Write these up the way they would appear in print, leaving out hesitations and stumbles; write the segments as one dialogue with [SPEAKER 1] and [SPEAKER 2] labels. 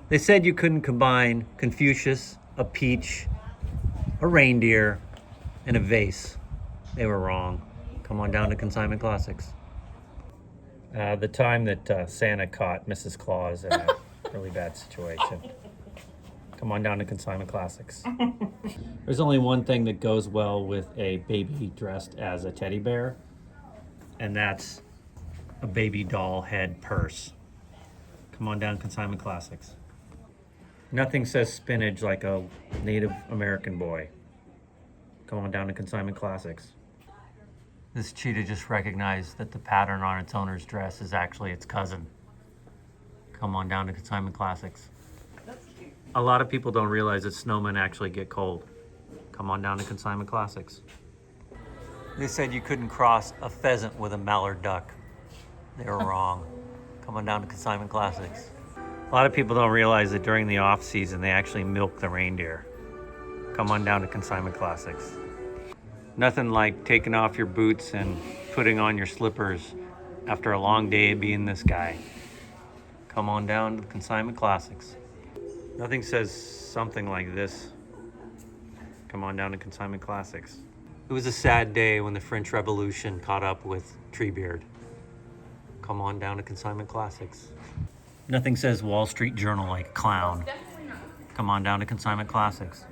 [SPEAKER 1] They said you couldn't combine Confucius, a peach, a reindeer, and a vase. They were wrong. Come on down to Consignment Classics. The time that Santa caught Mrs. Claus in a really bad situation. Come on down to Consignment Classics. There's only one thing that goes well with a baby dressed as a teddy bear, and that's a baby doll head purse. Come on down to Consignment Classics. Nothing says spinach like a Native American boy. Come on down to Consignment Classics. This cheetah just recognized that the pattern on its owner's dress is actually its cousin. Come on down to Consignment Classics.
[SPEAKER 2] That's cute.
[SPEAKER 1] A lot of people don't realize that snowmen actually get cold. Come on down to Consignment Classics. They said you couldn't cross a pheasant with a mallard duck. They were wrong. Come on down to Consignment Classics. A lot of people don't realize that during the off season they actually milk the reindeer. Come on down to Consignment Classics. Nothing like taking off your boots and putting on your slippers after a long day of being this guy. Come on down to Consignment Classics. Nothing says something like this. Come on down to Consignment Classics. It was a sad day when the French Revolution caught up with Treebeard. Come on down to Consignment Classics. Nothing says Wall Street Journal like clown.
[SPEAKER 2] Definitely not.
[SPEAKER 1] Come on down to Consignment Classics.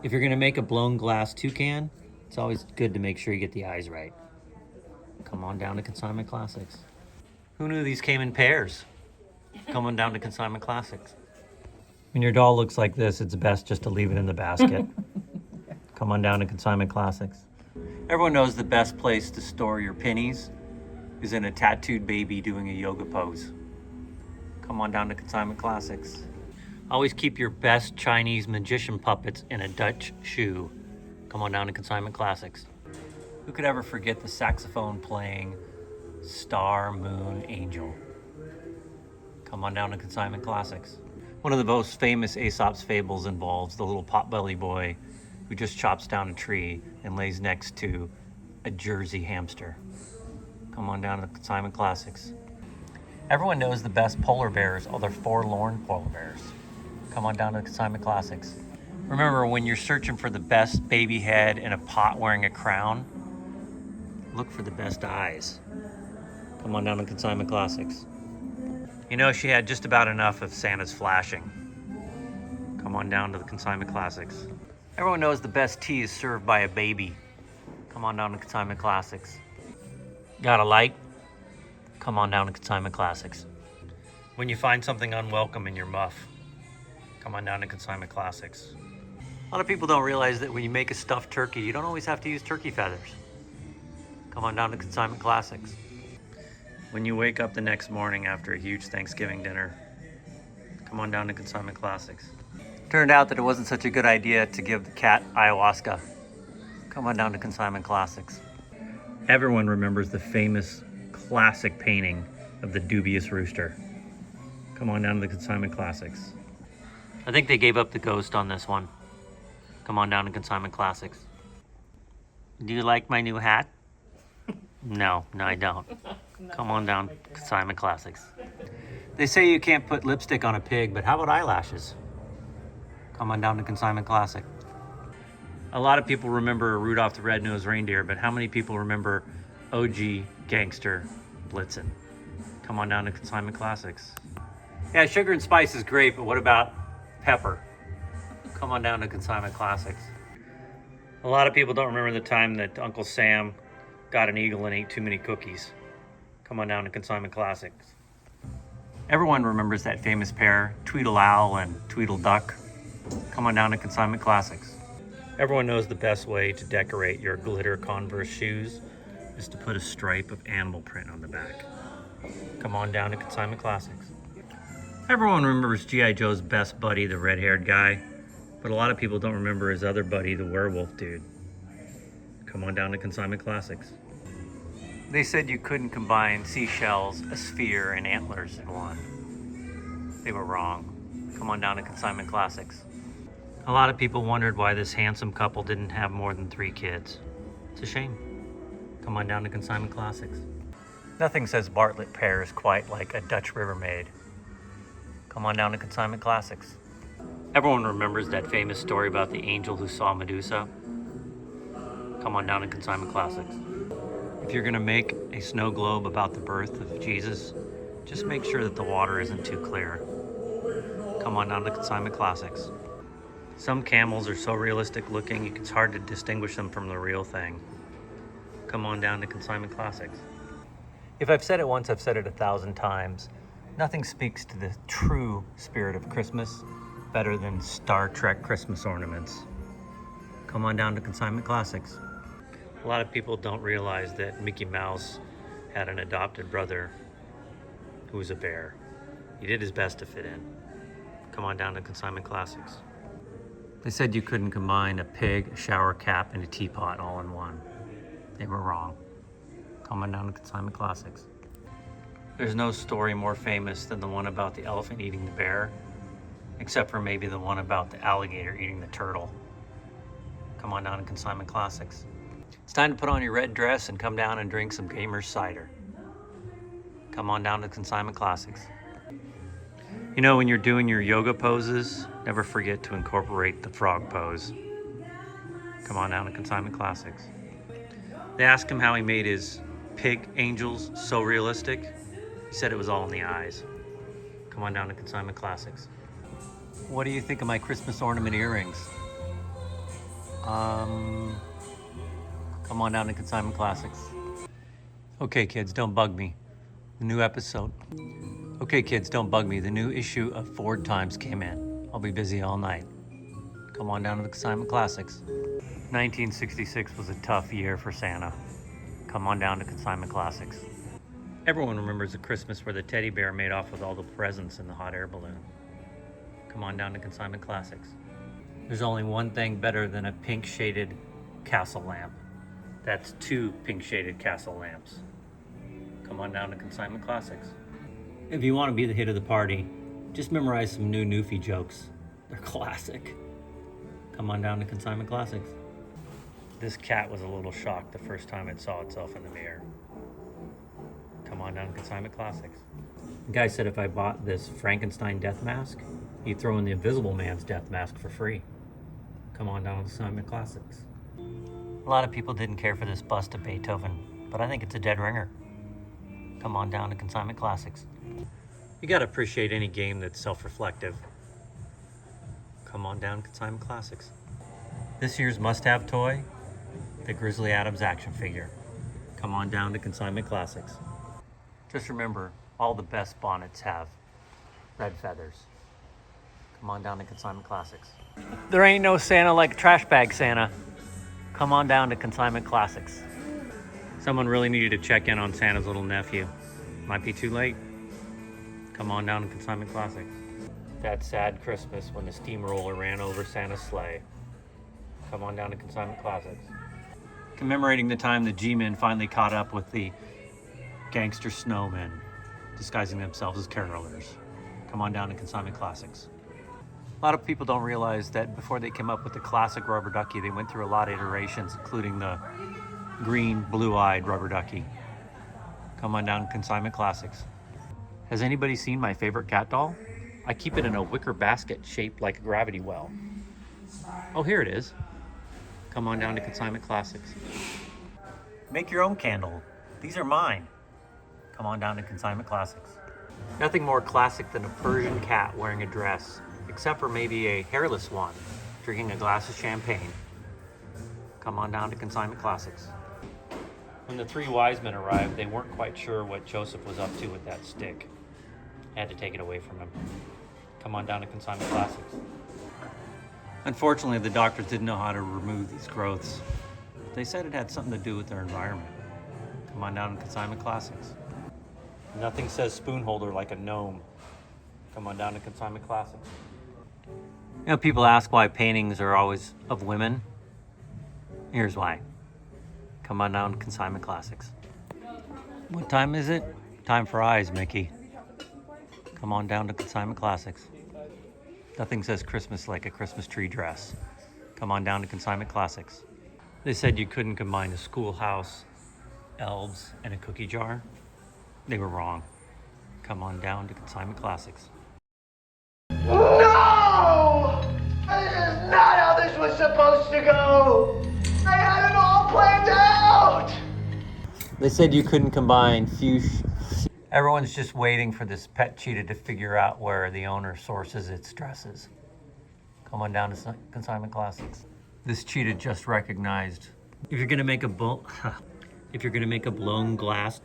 [SPEAKER 1] If you're gonna make a blown glass toucan, it's always good to make sure you get the eyes right. Come on down to Consignment Classics. Who knew these came in pairs? Come on down to Consignment Classics. When your doll looks like this, it's best just to leave it in the basket. Come on down to Consignment Classics. Everyone knows the best place to store your pennies is in a tattooed baby doing a yoga pose. Come on down to Consignment Classics. Always keep your best Chinese magician puppets in a Dutch shoe. Come on down to Consignment Classics. Who could ever forget the saxophone playing Star, Moon, Angel? Come on down to Consignment Classics. One of the most famous Aesop's fables involves the little potbelly boy who just chops down a tree and lays next to a Jersey hamster. Come on down to Consignment Classics. Everyone knows the best polar bears are the forlorn polar bears. Come on down to Consignment Classics. Remember, when you're searching for the best baby head in a pot wearing a crown, look for the best eyes. Come on down to Consignment Classics. You know, she had just about enough of Santa's flashing. Come on down to the Consignment Classics. Everyone knows the best tea is served by a baby. Come on down to Consignment Classics. Got a light? Come on down to Consignment Classics. When you find something unwelcome in your muff, come on down to Consignment Classics. A lot of people don't realize that when you make a stuffed turkey, you don't always have to use turkey feathers. Come on down to Consignment Classics. When you wake up the next morning after a huge Thanksgiving dinner, come on down to Consignment Classics. Turned out that it wasn't such a good idea to give the cat ayahuasca. Come on down to Consignment Classics. Everyone remembers the famous classic painting of the dubious rooster. Come on down to the Consignment Classics. I think they gave up the ghost on this one. Come on down to Consignment Classics. Do you like my new hat? No, I don't. Come on down to Consignment Classics. They say you can't put lipstick on a pig, but how about eyelashes? Come on down to Consignment Classic. A lot of people remember Rudolph the Red-Nosed Reindeer, but how many people remember OG Gangster Blitzen? Come on down to Consignment Classics. Yeah, sugar and spice is great, but what about pepper? Come on down to Consignment Classics. A lot of people don't remember the time that Uncle Sam got an eagle and ate too many cookies. Come on down to Consignment Classics. Everyone remembers that famous pair, Tweedle Owl and Tweedle Duck. Come on down to Consignment Classics. Everyone knows the best way to decorate your glitter Converse shoes is to put a stripe of animal print on the back. Come on down to Consignment Classics. Everyone remembers G.I. Joe's best buddy, the red-haired guy, but a lot of people don't remember his other buddy, the werewolf dude. Come on down to Consignment Classics. They said you couldn't combine seashells, a sphere, and antlers in one. They were wrong. Come on down to Consignment Classics. A lot of people wondered why this handsome couple didn't have more than 3 kids. It's a shame. Come on down to Consignment Classics. Nothing says Bartlett pears quite like a Dutch River Maid. Come on down to Consignment Classics. Everyone remembers that famous story about the angel who saw Medusa. Come on down to Consignment Classics. If you're gonna make a snow globe about the birth of Jesus, just make sure that the water isn't too clear. Come on down to Consignment Classics. Some camels are so realistic looking, it's hard to distinguish them from the real thing. Come on down to Consignment Classics. If I've said it once, I've said it 1,000 times. Nothing speaks to the true spirit of Christmas better than Star Trek Christmas ornaments. Come on down to Consignment Classics. A lot of people don't realize that Mickey Mouse had an adopted brother who was a bear. He did his best to fit in. Come on down to Consignment Classics. They said you couldn't combine a pig, a shower cap, and a teapot all in one. They were wrong. Come on down to Consignment Classics. There's no story more famous than the one about the elephant eating the bear, except for maybe the one about the alligator eating the turtle. Come on down to Consignment Classics. It's time to put on your red dress and come down and drink some Gamer's cider. Come on down to Consignment Classics. You know, when you're doing your yoga poses, never forget to incorporate the frog pose. Come on down to Consignment Classics. They asked him how he made his pig angels so realistic. He said it was all in the eyes. Come on down to Consignment Classics. What do you think of my Christmas ornament earrings? Come on down to Consignment Classics. Okay, kids, don't bug me. The new episode. Okay, kids, don't bug me. The new issue of Ford Times came in. I'll be busy all night. Come on down to the Consignment Classics. 1966 was a tough year for Santa. Come on down to Consignment Classics. Everyone remembers a Christmas where the teddy bear made off with all the presents in the hot air balloon. Come on down to Consignment Classics. There's only one thing better than a pink shaded castle lamp. That's 2 pink shaded castle lamps. Come on down to Consignment Classics. If you want to be the hit of the party, just memorize some new Newfie jokes. They're classic. Come on down to Consignment Classics. This cat was a little shocked the first time it saw itself in the mirror. Come on down to Consignment Classics. The guy said if I bought this Frankenstein death mask, he'd throw in the Invisible Man's death mask for free. Come on down to Consignment Classics. A lot of people didn't care for this bust of Beethoven, but I think it's a dead ringer. Come on down to Consignment Classics. You gotta appreciate any game that's self-reflective. Come on down to Consignment Classics. This year's must-have toy, the Grizzly Adams action figure. Come on down to Consignment Classics. Just remember, all the best bonnets have red feathers. Come on down to Consignment Classics. There ain't no Santa like a trash bag Santa. Come on down to Consignment Classics. Someone really needed to check in on Santa's little nephew. Might be too late. Come on down to Consignment Classics. That sad Christmas when the steamroller ran over Santa's sleigh. Come on down to Consignment Classics. Commemorating the time the G-Men finally caught up with the gangster snowmen, disguising themselves as carolers. Come on down to Consignment Classics. A lot of people don't realize that before they came up with the classic rubber ducky, they went through a lot of iterations, including the green, blue-eyed rubber ducky. Come on down to Consignment Classics. Has anybody seen my favorite cat doll? I keep it in a wicker basket shaped like a gravity well. Oh, here it is. Come on down to Consignment Classics. Make your own candle. These are mine. Come on down to Consignment Classics. Nothing more classic than a Persian cat wearing a dress, except for maybe a hairless one drinking a glass of champagne. Come on down to Consignment Classics. When the 3 wise men arrived, they weren't quite sure what Joseph was up to with that stick. Had to take it away from him. Come on down to Consignment Classics. Unfortunately, the doctors didn't know how to remove these growths. They said it had something to do with their environment. Come on down to Consignment Classics. Nothing says spoon holder like a gnome. Come on down to Consignment Classics. You know, people ask why paintings are always of women. Here's why. Come on down to Consignment Classics. What time is it? Time for eyes, Mickey. Come on down to Consignment Classics. Nothing says Christmas like a Christmas tree dress. Come on down to Consignment Classics. They said you couldn't combine a schoolhouse, elves, and a cookie jar. They were wrong. Come on down to Consignment Classics.
[SPEAKER 2] supposed to go. I had it all planned out.
[SPEAKER 1] They said you couldn't combine fuchsia. Everyone's just waiting for this pet cheetah to figure out where the owner sources its dresses. Come on down to Consignment Classics. This cheetah just recognized. If you're gonna make a blown glass,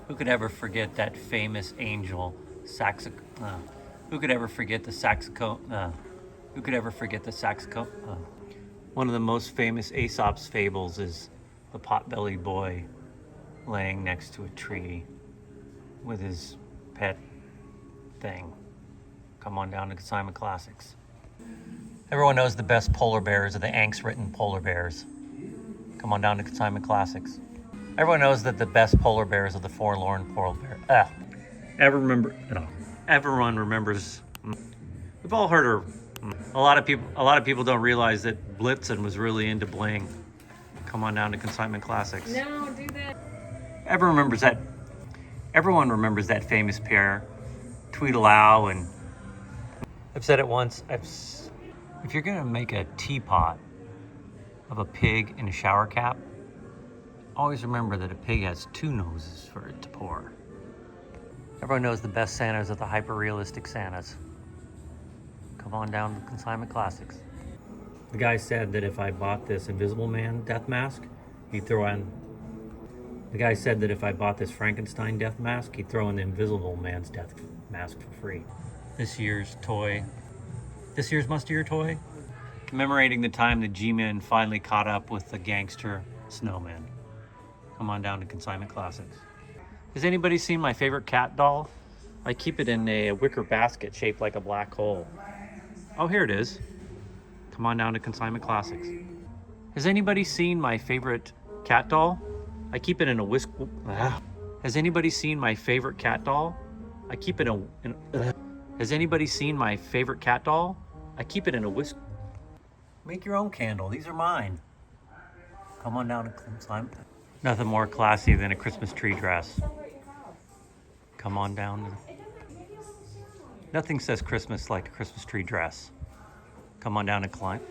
[SPEAKER 1] who could ever forget that famous angel saxophone? Who could ever forget the saxophone? One of the most famous Aesop's fables is the pot-bellied boy laying next to a tree with his pet thing. Come on down to Consignment Classics. Everyone knows the best polar bears are the angst-ridden polar bears. Come on down to Consignment Classics. Everyone knows that the best polar bears are the forlorn polar bear. Everyone remembers. We've all heard her. A lot of people don't realize that Blitzen was really into bling. Come on down to Consignment Classics.
[SPEAKER 3] No, do that.
[SPEAKER 1] Everyone remembers that famous pair, Tweedleow, and I've said it once. If you're gonna make a teapot of a pig in a shower cap, always remember that a pig has two noses for it to pour. Everyone knows the best Santas are the hyper-realistic Santas. Come on down to Consignment Classics. The guy said that if I bought this Invisible Man death mask, he'd throw in... The guy said that if I bought this Frankenstein death mask, he'd throw in the Invisible Man's death mask for free. This year's must-year toy, commemorating the time that G-Men finally caught up with the gangster snowman. Come on down to Consignment Classics. Has anybody seen my favorite cat doll? I keep it in a wicker basket shaped like a black hole. Oh, here it is. Come on down to Consignment Classics. Has anybody seen my favorite cat doll? I keep it in a Has anybody seen my favorite cat doll? I keep it Has anybody seen my favorite cat doll? I keep it in a whisk. Make your own candle. These are mine. Come on down to Consignment. Nothing more classy than a Christmas tree dress. Come on down. Nothing says Christmas like a Christmas tree dress. Come on down to Consignment.